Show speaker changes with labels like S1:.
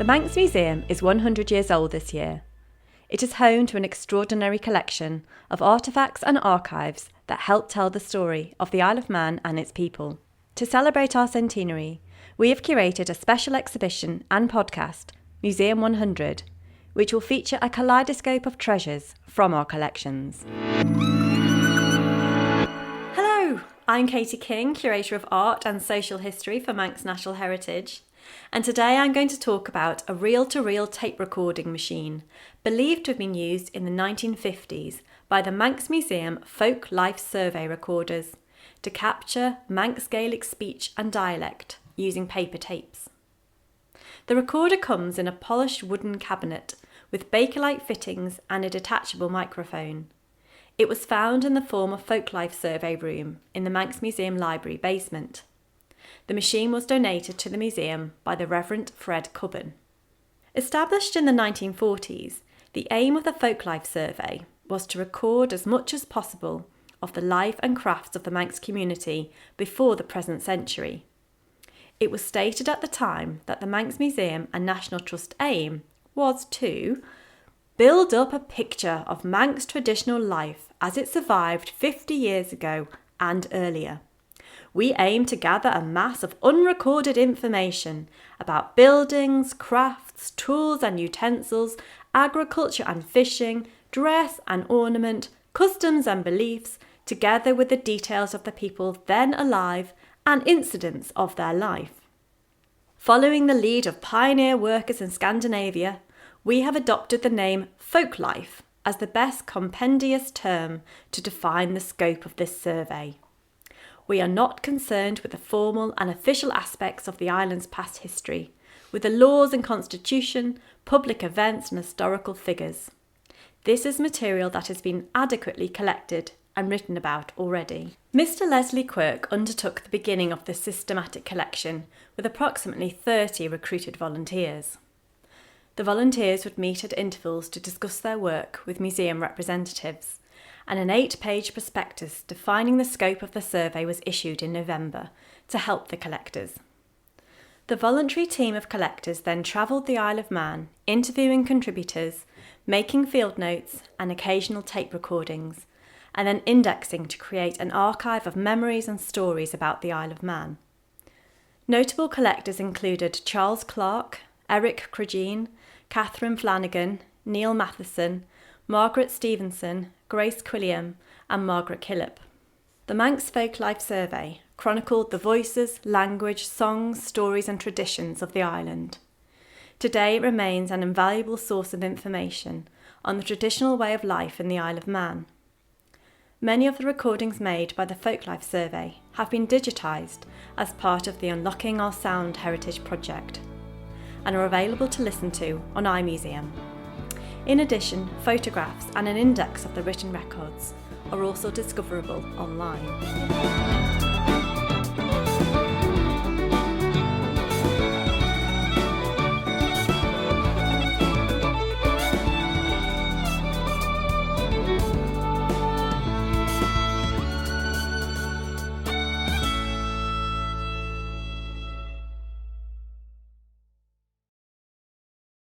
S1: Manx Museum is 100 years old this year. It is home to an extraordinary collection of artefacts and archives that help tell the story of the Isle of Man and its people. To celebrate our centenary, we have curated a special exhibition and podcast, Museum 100, which will feature a kaleidoscope of treasures from our collections. Hello, I'm Katie King, Curator of Art and Social History for Manx National Heritage. And today I'm going to talk about a reel-to-reel tape recording machine believed to have been used in the 1950s by the Manx Museum Folk Life Survey recorders to capture Manx Gaelic speech and dialect using paper tapes. The recorder comes in a polished wooden cabinet with Bakelite fittings and a detachable microphone. It was found in the former Folk Life Survey room in the Manx Museum Library basement. The machine was donated to the museum by the Reverend Fred Cubban. Established in the 1940s, the aim of the Folk Life Survey was to record as much as possible of the life and crafts of the Manx community before the present century. It was stated at the time that the Manx Museum and National Trust aim was to build up a picture of Manx traditional life as it survived 50 years ago and earlier. We aim to gather a mass of unrecorded information about buildings, crafts, tools and utensils, agriculture and fishing, dress and ornament, customs and beliefs, together with the details of the people then alive and incidents of their life. Following the lead of pioneer workers in Scandinavia, we have adopted the name folk life as the best compendious term to define the scope of this survey. We are not concerned with the formal and official aspects of the island's past history, with the laws and constitution, public events and historical figures. This is material that has been adequately collected and written about already. Mr. Leslie Quirk undertook the beginning of this systematic collection with approximately 30 recruited volunteers. The volunteers would meet at intervals to discuss their work with museum representatives, and an 8-page prospectus defining the scope of the survey was issued in November to help the collectors. The voluntary team of collectors then travelled the Isle of Man, interviewing contributors, making field notes and occasional tape recordings, and then indexing to create an archive of memories and stories about the Isle of Man. Notable collectors included Charles Clark, Eric Crogene, Catherine Flanagan, Neil Matheson, Margaret Stevenson, Grace Quilliam and Margaret Killip. The Manx Folk Life Survey chronicled the voices, language, songs, stories and traditions of the island. Today it remains an invaluable source of information on the traditional way of life in the Isle of Man. Many of the recordings made by the Folk Life Survey have been digitised as part of the Unlocking Our Sound Heritage project and are available to listen to on iMuseum. In addition, photographs and an index of the written records are also discoverable online.